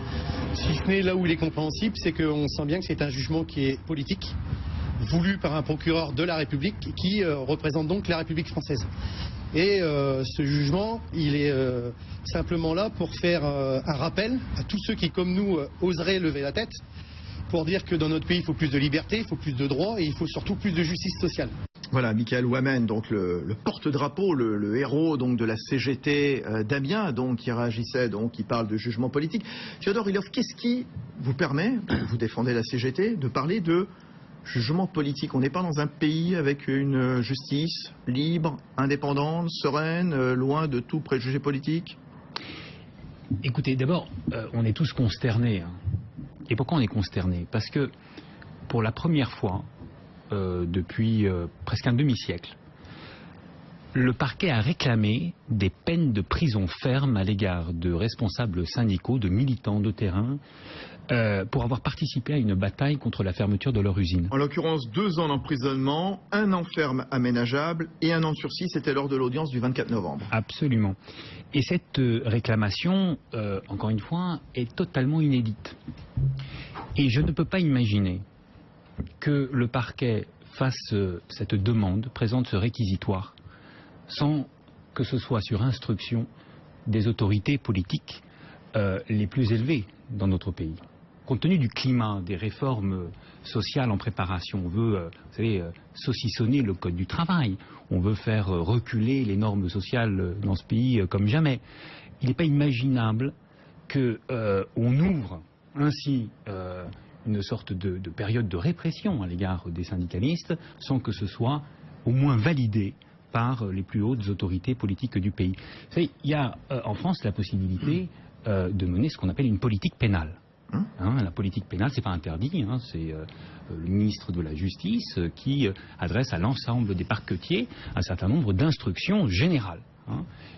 si ce n'est là où il est compréhensible, c'est qu'on sent bien que c'est un jugement qui est politique, voulu par un procureur de la République qui représente donc la République française. Et ce jugement, il est simplement là pour faire un rappel à tous ceux qui, comme nous, oseraient lever la tête, pour dire que dans notre pays, il faut plus de liberté, il faut plus de droits et il faut surtout plus de justice sociale. Voilà, Michael Ouammen, donc le porte-drapeau, le héros donc de la CGT d'Amiens, donc qui réagissait, donc qui parle de jugement politique. Fiodor Ilov, qu'est-ce qui vous permet, vous défendez la CGT, de parler de jugement politique? On n'est pas dans un pays avec une justice libre, indépendante, sereine, loin de tout préjugé politique? Écoutez, d'abord, on est tous consternés. Hein. Et pourquoi on est consternés? Parce que pour la première fois, depuis presque un demi-siècle, le parquet a réclamé des peines de prison ferme à l'égard de responsables syndicaux, de militants de terrain, pour avoir participé à une bataille contre la fermeture de leur usine. En l'occurrence, 2 ans d'emprisonnement, 1 an ferme aménageable et 1 an de sursis, c'était lors de l'audience du 24 novembre. Absolument. Et cette réclamation, encore une fois, est totalement inédite. Et je ne peux pas imaginer que le parquet fasse cette demande, présente ce réquisitoire, sans que ce soit sur instruction des autorités politiques les plus élevées dans notre pays. Compte tenu du climat, des réformes sociales en préparation, on veut vous savez, saucissonner le code du travail, on veut faire reculer les normes sociales dans ce pays comme jamais. Il n'est pas imaginable qu'on ouvre ainsi une sorte de période de répression à l'égard des syndicalistes sans que ce soit au moins validé par les plus hautes autorités politiques du pays. Vous savez, il y a en France la possibilité de mener ce qu'on appelle une politique pénale. La politique pénale, c'est pas interdit, c'est le ministre de la Justice qui adresse à l'ensemble des parquetiers un certain nombre d'instructions générales.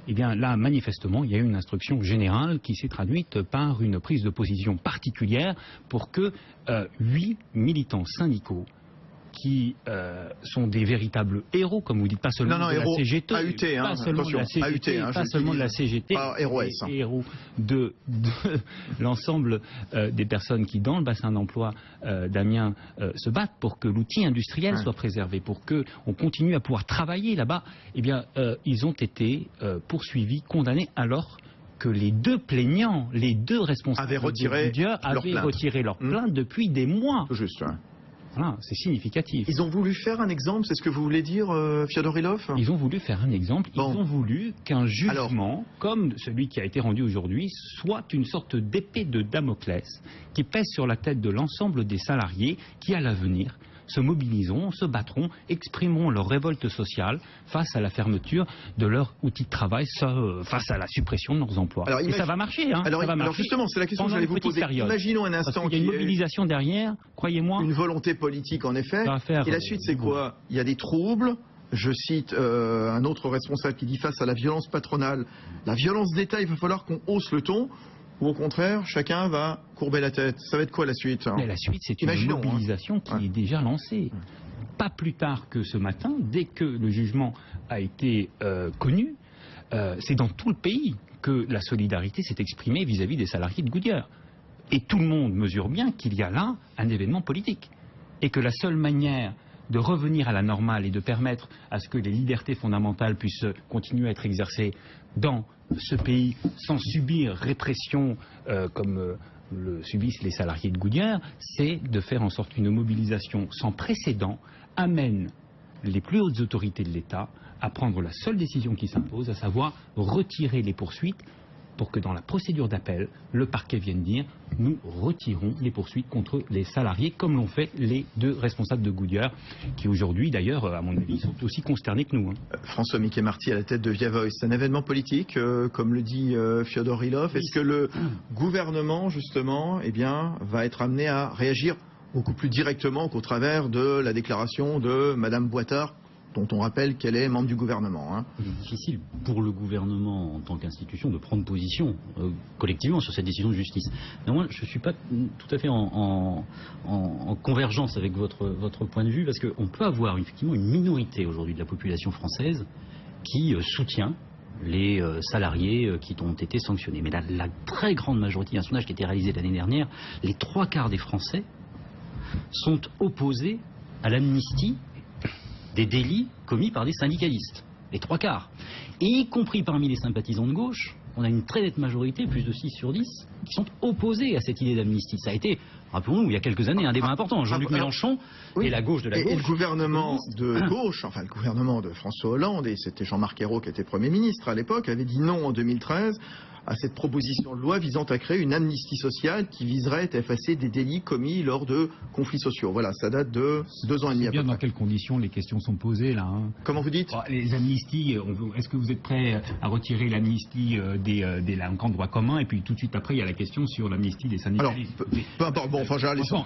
Eh bien là, manifestement, il y a une instruction générale qui s'est traduite par une prise de position particulière pour que 8 militants syndicaux qui sont des véritables héros, comme vous dites, pas seulement de la CGT, pas seulement de la CGT, pas seulement de la CGT, héros de l'ensemble des personnes qui, dans le bassin d'emploi d'Amiens, se battent pour que l'outil industriel soit préservé, pour qu'on continue à pouvoir travailler là-bas. Eh bien, ils ont été poursuivis, condamnés, alors que les 2 plaignants, les 2 responsables avaient retiré leur plainte depuis des mois. Tout juste, Voilà, c'est significatif. Ils ont voulu faire un exemple, c'est ce que vous voulez dire, Fiodor Ilov? Ils ont voulu faire un exemple, ils ont voulu qu'un jugement, comme celui qui a été rendu aujourd'hui, soit une sorte d'épée de Damoclès qui pèse sur la tête de l'ensemble des salariés qui, à l'avenir, se mobiliseront, se battront, exprimeront leur révolte sociale face à la fermeture de leur outil de travail, face à la suppression de leurs emplois. Et ça va marcher, ça va marcher. Alors justement, c'est la question que j'allais vous poser. Imaginons un instant qu'il y a une mobilisation derrière, croyez-moi. Une volonté politique, en effet. Et la suite, c'est quoi? Il y a des troubles. Je cite un autre responsable qui dit face à la violence patronale, la violence d'État, il va falloir qu'on hausse le ton. Ou au contraire, chacun va courber la tête. Ça va être quoi la suite? Mais la suite, c'est une mobilisation qui est déjà lancée. Pas plus tard que ce matin, dès que le jugement a été connu, c'est dans tout le pays que la solidarité s'est exprimée vis-à-vis des salariés de Goodyear. Et tout le monde mesure bien qu'il y a là un événement politique. Et que la seule manière de revenir à la normale et de permettre à ce que les libertés fondamentales puissent continuer à être exercées dans ce pays sans subir répression comme le subissent les salariés de Goodyear, c'est de faire en sorte qu'une mobilisation sans précédent amène les plus hautes autorités de l'État à prendre la seule décision qui s'impose, à savoir retirer les poursuites pour que dans la procédure d'appel, le parquet vienne dire « nous retirons les poursuites contre les salariés » comme l'ont fait les 2 responsables de Goodyear qui aujourd'hui d'ailleurs, à mon avis, sont aussi consternés que nous. François Mickey-Marty à la tête de Via Voice, c'est un événement politique, comme le dit Fiodor Ilov. Est-ce que le gouvernement, justement, va être amené à réagir beaucoup plus directement qu'au travers de la déclaration de Madame Boitard, dont on rappelle qu'elle est membre du gouvernement. Il est difficile pour le gouvernement en tant qu'institution de prendre position collectivement sur cette décision de justice. Néanmoins, je ne suis pas tout à fait en convergence avec votre point de vue, parce qu'on peut avoir effectivement une minorité aujourd'hui de la population française qui soutient les salariés qui ont été sanctionnés. Mais la très grande majorité, il y a un sondage qui a été réalisé l'année dernière, les 3/4 des Français sont opposés à l'amnistie des délits commis par des syndicalistes, les 3/4. Et y compris parmi les sympathisants de gauche, on a une très nette majorité, plus de 6 sur 10, qui sont opposés à cette idée d'amnistie. Ça a été, rappelons-nous, il y a quelques années, un débat important. Jean-Luc Mélenchon et la gauche de la gauche. Et le gouvernement de gauche, enfin le gouvernement de François Hollande, et c'était Jean-Marc Ayrault qui était Premier ministre à l'époque, avait dit non en 2013 à cette proposition de loi visant à créer une amnistie sociale qui viserait à effacer des délits commis lors de conflits sociaux. Voilà, ça date de 2 ans et demi. Bien dans quelles conditions les questions sont posées là, hein. Comment vous dites? Les amnisties, est-ce que vous êtes prêt à retirer l'amnistie des délinquants de droit commun, et puis tout de suite après il y a la question sur l'amnistie des syndicalistes. Alors, peu importe, bon, enfin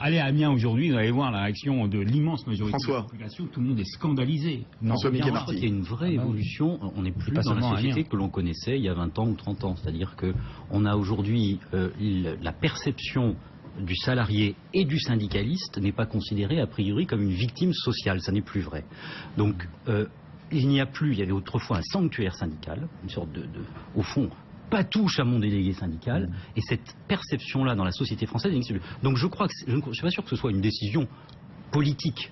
allez à Amiens aujourd'hui, vous allez voir la réaction de l'immense majorité de la population, tout le monde est scandalisé. François Mickey Marty. Il y a une vraie évolution, on n'est plus dans la société que l'on connaissait il y a 20 ans ou 30 ans, c'est-à-dire que on a aujourd'hui la perception du salarié et du syndicaliste n'est pas considérée a priori comme une victime sociale, ça n'est plus vrai. Donc il y avait autrefois un sanctuaire syndical, une sorte au fond, pas touche à mon délégué syndical, et cette perception-là dans la société française n'existe plus. Donc je ne suis pas sûr que ce soit une décision politique.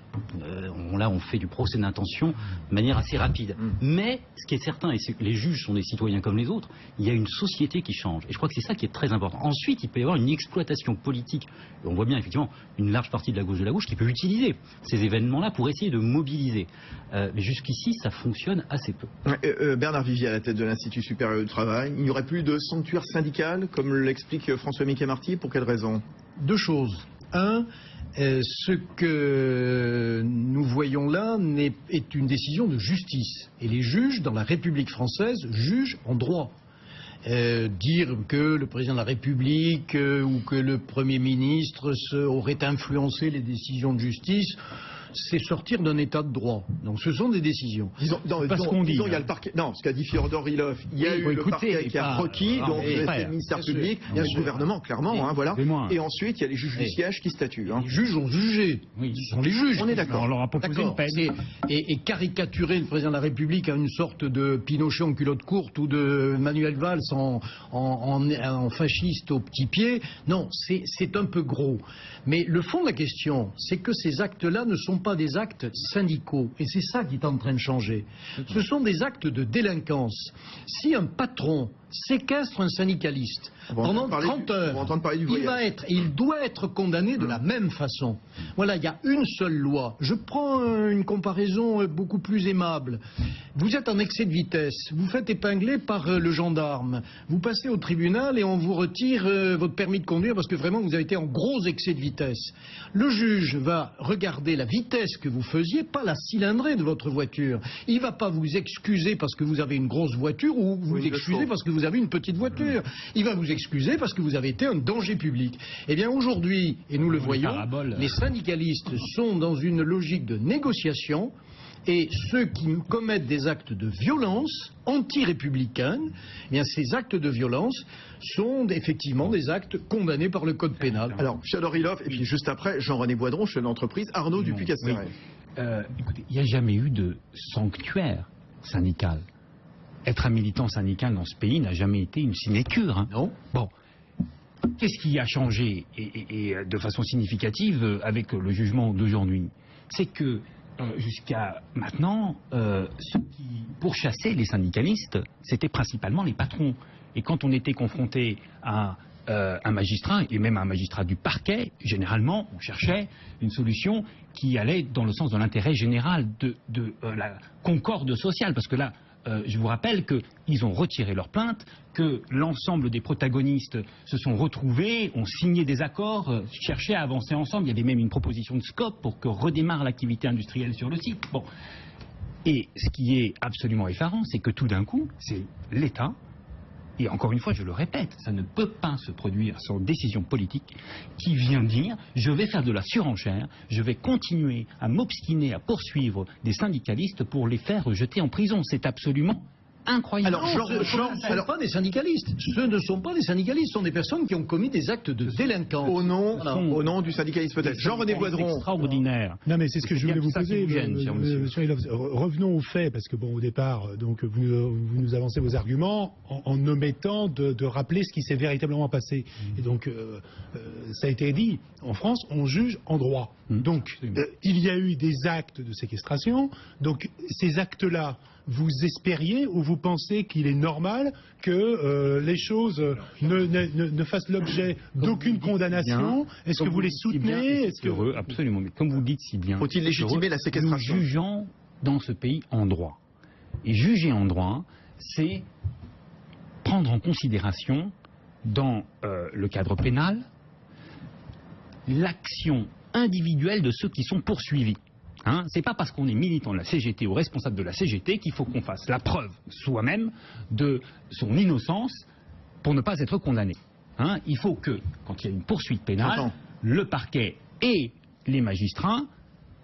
Là, on fait du procès d'intention de manière assez rapide. Mais ce qui est certain, et c'est que les juges sont des citoyens comme les autres, il y a une société qui change. Et je crois que c'est ça qui est très important. Ensuite, il peut y avoir une exploitation politique. Et on voit bien, effectivement, une large partie de la gauche qui peut utiliser ces événements-là pour essayer de mobiliser. Mais jusqu'ici, ça fonctionne assez peu. Bernard Vivier, à la tête de l'Institut supérieur du travail, il n'y aurait plus de sanctuaire syndical, comme l'explique François Mickey Marty. Pour quelle raison? 2 choses. 1, ce que nous voyons là est une décision de justice. Et les juges, dans la République française, jugent en droit. Dire que le président de la République ou que le Premier ministre aurait influencé les décisions de justice, c'est sortir d'un état de droit. Donc ce sont des décisions. Disons, il y a le parquet. Non, ce qu'a dit Fyodor Ilov, il y a eu le parquet qui a requis, donc le ministère public, il y a le gouvernement, clairement, voilà. Et ensuite, il y a les juges du siège qui statuent. Les juges ont jugé. Ce sont les juges. On est d'accord. On leur a proposé une peine. Et caricaturer le président de la République à une sorte de Pinochet en culotte courte ou de Manuel Valls en fasciste au petit pied, non, c'est un peu gros. Mais le fond de la question, c'est que ces actes-là ne sont pas des actes syndicaux. Et c'est ça qui est en train de changer. Ce sont des actes de délinquance. Si un patron séquestre un syndicaliste pendant 30 heures, il doit être condamné de la même façon. Voilà, il y a une seule loi. Je prends une comparaison beaucoup plus aimable. Vous êtes en excès de vitesse, vous faites épingler par le gendarme, vous passez au tribunal et on vous retire votre permis de conduire parce que vraiment vous avez été en gros excès de vitesse. Le juge va regarder la vitesse que vous faisiez, pas la cylindrée de votre voiture. Il ne va pas vous excuser parce que vous avez une grosse voiture ou vous excuser parce que vous avez une petite voiture. Il va vous excuser parce que vous avez été un danger public. Eh bien aujourd'hui, et nous le voyons, les syndicalistes sont dans une logique de négociation et ceux qui commettent des actes de violence anti-républicaine, eh bien ces actes de violence sont effectivement des actes condamnés par le code pénal. Alors, Fyodor Ilov, et puis juste après, Jean-René Boidron, chef d'entreprise, Arnaud Dupuy-Casteret. Écoutez, il n'y a jamais eu de sanctuaire syndical. Être un militant syndical dans ce pays n'a jamais été une sinécure. Hein. Non. Bon. Qu'est-ce qui a changé et de façon significative avec le jugement d'aujourd'hui? C'est que jusqu'à maintenant, ceux qui pourchassaient les syndicalistes, c'était principalement les patrons. Et quand on était confronté à un magistrat, et même un magistrat du parquet, généralement, on cherchait une solution qui allait dans le sens de l'intérêt général, de la concorde sociale. Parce que là, je vous rappelle qu'ils ont retiré leur plainte, que l'ensemble des protagonistes se sont retrouvés, ont signé des accords, cherchaient à avancer ensemble. Il y avait même une proposition de scope pour que redémarre l'activité industrielle sur le site. Bon. Et ce qui est absolument effarant, c'est que tout d'un coup, c'est l'État, et encore une fois, je le répète, ça ne peut pas se produire sans décision politique, qui vient dire « je vais faire de la surenchère, je vais continuer à m'obstiner à poursuivre des syndicalistes pour les faire jeter en prison ». C'est absolument incroyable. Alors, ce ne sont pas des syndicalistes. Ce ne sont pas des syndicalistes, ce sont des personnes qui ont commis des actes de délinquance. Au nom du syndicalisme peut-être. Jean-René Boisdron. Extraordinaire. Non, mais c'est ce que je voulais vous poser. Monsieur Hilov. Revenons aux faits, parce que bon, au départ, donc vous nous avancez vos arguments en omettant de rappeler ce qui s'est véritablement passé. Et donc, ça a été dit. En France, on juge en droit. Donc, il y a eu des actes de séquestration. Donc, ces actes-là, vous espériez ou vous pensez qu'il est normal que les choses ne fassent l'objet d'aucune condamnation? Est-ce que vous les soutenez? Absolument. Mais comme vous dites si bien, faut-il légitimer la séquestration? Nous jugeons dans ce pays en droit. Et juger en droit, c'est prendre en considération, dans le cadre pénal, l'action individuelle de ceux qui sont poursuivis. C'est pas parce qu'on est militant de la CGT ou responsable de la CGT qu'il faut qu'on fasse la preuve soi-même de son innocence pour ne pas être condamné. Il faut que, quand il y a une poursuite pénale, le parquet et les magistrats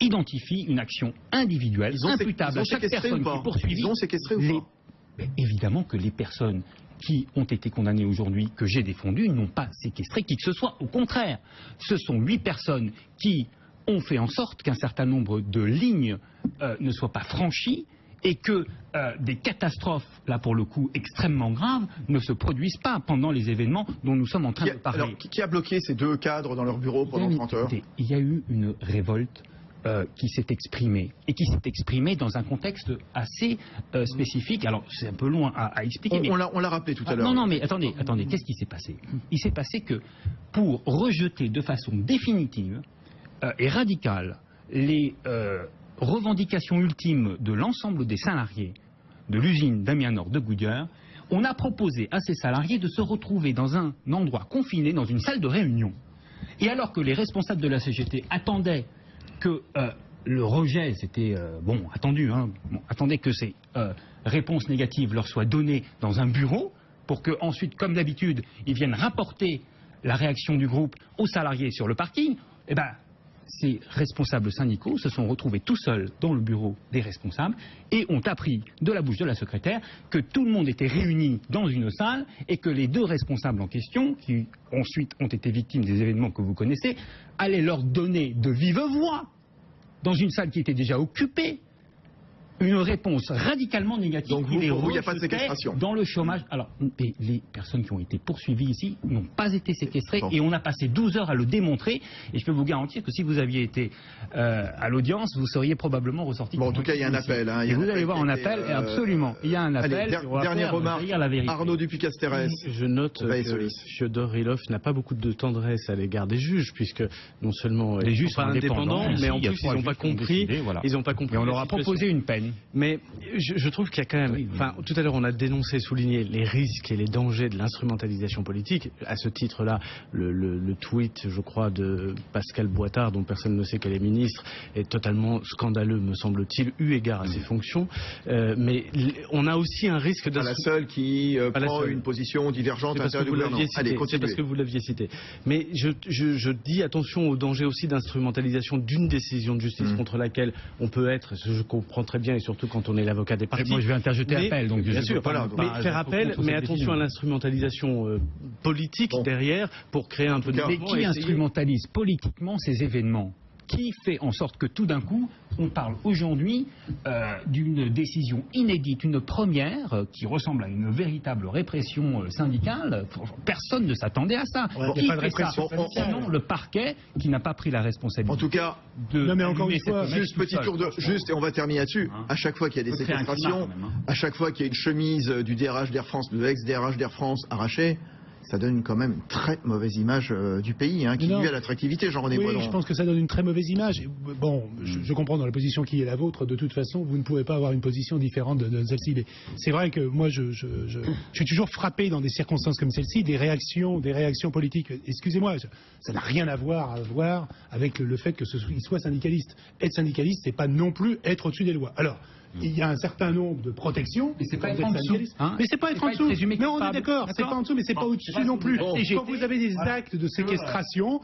identifient une action individuelle imputable à chaque personne qui est poursuivie. Ils ont séquestré ou pas? Évidemment que les personnes qui ont été condamnées aujourd'hui, que j'ai défendues, n'ont pas séquestré qui que ce soit. Au contraire, ce sont 8 personnes qui ont fait en sorte qu'un certain nombre de lignes ne soient pas franchies et que des catastrophes, là pour le coup extrêmement graves, ne se produisent pas pendant les événements dont nous sommes en train de parler. Alors, qui a bloqué ces 2 cadres dans leur bureau pendant 30 heures? Il y a eu une révolte qui s'est exprimée, et qui s'est exprimée dans un contexte assez spécifique. Alors, c'est un peu loin à expliquer. On l'a rappelé tout à l'heure. Non, mais attendez, qu'est-ce qui s'est passé? Il s'est passé que, pour rejeter de façon définitive et radicale les revendications ultimes de l'ensemble des salariés de l'usine d'Amiens Nord de Goodyear, on a proposé à ces salariés de se retrouver dans un endroit confiné, dans une salle de réunion. Et alors que les responsables de la CGT attendaient que le rejet, c'était attendaient que ces réponses négatives leur soient données dans un bureau, pour que ensuite, comme d'habitude, ils viennent rapporter la réaction du groupe aux salariés sur le parking, ces responsables syndicaux se sont retrouvés tout seuls dans le bureau des responsables et ont appris de la bouche de la secrétaire que tout le monde était réuni dans une salle et que les 2 responsables en question, qui ensuite ont été victimes des événements que vous connaissez, allaient leur donner de vive voix, dans une salle qui était déjà occupée, une réponse radicalement négative. Donc il n'y a pas de séquestration dans le chômage. Alors, les personnes qui ont été poursuivies ici n'ont pas été séquestrées et on a passé 12 heures à le démontrer. Et je peux vous garantir que si vous aviez été à l'audience, vous seriez probablement ressorti. Bon, en tout cas, il y a un appel. Et vous allez voir un appel, absolument. Il y a un appel. Allez, dernière remarque, Arnaud Dupuy-Casterès. Je note que Fyodor Ilov n'a pas beaucoup de tendresse à l'égard des juges, puisque non seulement les juges sont indépendants, mais en plus ils n'ont pas compris. Et on leur a proposé une peine. Mais je trouve qu'il y a quand même... tout à l'heure, on a dénoncé, souligné les risques et les dangers de l'instrumentalisation politique. À ce titre-là, le tweet, je crois, de Pascal Boitard, dont personne ne sait qu'elle est ministre, est totalement scandaleux, me semble-t-il, eu égard à ses fonctions. Mais on a aussi un risque de... Pas la seule qui prend une position divergente à l'intérieur du gouvernement. Allez, continuez. C'est parce que vous l'aviez cité. Mais je dis attention au danger aussi d'instrumentalisation d'une décision de justice contre laquelle on peut être, je comprends très bien, et surtout quand on est l'avocat des partis. Moi, je vais interjeter appel, donc bien sûr. Faire appel, mais attention à l'instrumentalisation politique derrière pour créer un peu de... Mais qui instrumentalise politiquement ces événements? Qui fait en sorte que tout d'un coup, on parle aujourd'hui d'une décision inédite, une première, qui ressemble à une véritable répression syndicale? Personne ne s'attendait à ça. Qui fait ça? Sinon, le parquet qui n'a pas pris la responsabilité. En tout cas, encore une fois, juste petit tour de... Juste, et on va terminer là-dessus. À chaque fois qu'il y a des séquestrations, à chaque fois qu'il y a une chemise du DRH d'Air France, de l'ex-DRH d'Air France arrachée, ça donne quand même une très mauvaise image du pays, qui nuit à l'attractivité, Jean-René Boisdron. Oui, je pense que ça donne une très mauvaise image. Bon, je comprends dans la position qui est la vôtre, de toute façon, vous ne pouvez pas avoir une position différente de celle-ci. Mais c'est vrai que moi, je suis toujours frappé dans des circonstances comme celle-ci, des réactions politiques. Excusez-moi, ça n'a rien à voir avec le fait qu'il soit syndicaliste. Être syndicaliste, c'est pas non plus être au-dessus des lois. Alors, il y a un certain nombre de protections. Mais c'est pas être en dessous. Mais c'est pas être en dessous. Mais on est d'accord, c'est pas en dessous, mais c'est pas au-dessus non plus. Quand vous avez des actes de séquestration,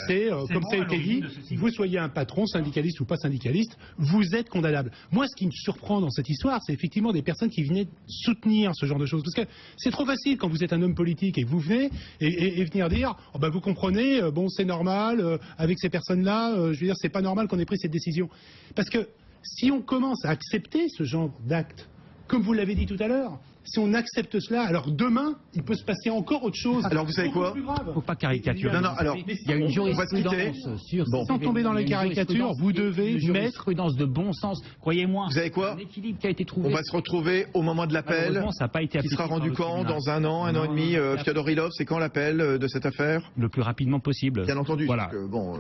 c'est, comme ça a été dit, si vous soyez un patron, syndicaliste ou pas syndicaliste, vous êtes condamnable. Moi, ce qui me surprend dans cette histoire, c'est effectivement des personnes qui venaient soutenir ce genre de choses. Parce que c'est trop facile quand vous êtes un homme politique et que vous venez et venir dire, oh ben vous comprenez, bon c'est normal, avec ces personnes-là, je veux dire, c'est pas normal qu'on ait pris cette décision. Parce que si on commence à accepter ce genre d'actes, comme vous l'avez dit tout à l'heure, si on accepte cela, alors demain, il peut se passer encore autre chose. Alors vous savez quoi ? Il ne faut pas caricaturer. Non, alors, il y a une jurisprudence sur sans tomber dans la caricature, vous devez mettre... Une jurisprudence de bon sens, croyez-moi. Vous savez quoi ? Un équilibre qui a été trouvé. On va se retrouver au moment de l'appel, ça n'a pas été qui sera rendu quand ? Dans un an et demi. Fyodorilov, c'est quand l'appel de cette affaire ? Le plus rapidement possible. Bien entendu. Voilà.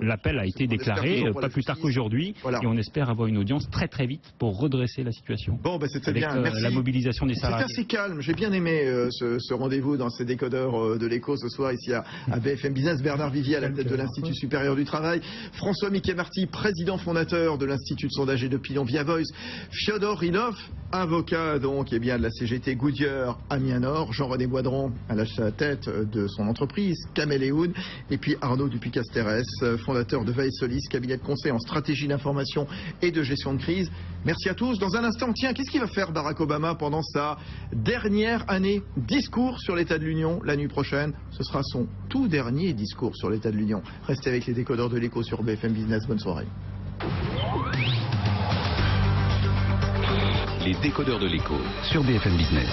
L'appel a été déclaré pas plus tard qu'aujourd'hui. Et on espère avoir une audience très très vite pour redresser la situation. Bon, c'est très bien. Merci. La mobilisation des salariés. C'est assez calme. J'ai bien aimé ce rendez-vous dans ces décodeurs de l'écho ce soir ici à BFM Business. Bernard Vivier à la tête de l'Institut supérieur du travail, François Mickey-Marty, président fondateur de l'Institut de sondage et d'opinion Via Voice, Fyodorilov, avocat donc de la CGT Goodyear Amiens Nord, Jean-René Boidron à la tête de son entreprise, Caméléon, et puis Arnaud Dupuy-Casterès, fondateur de Veille Solis, cabinet de conseil en stratégie d'information et de gestion de crise. Merci à tous. Dans un instant, tiens, qu'est-ce qu'il va faire Barack Obama pendant sa dernière année ? Discours sur l'état de l'Union la nuit prochaine. Ce sera son tout dernier discours sur l'état de l'Union. Restez avec les décodeurs de l'écho sur BFM Business. Bonne soirée. Les décodeurs de l'écho sur BFM Business.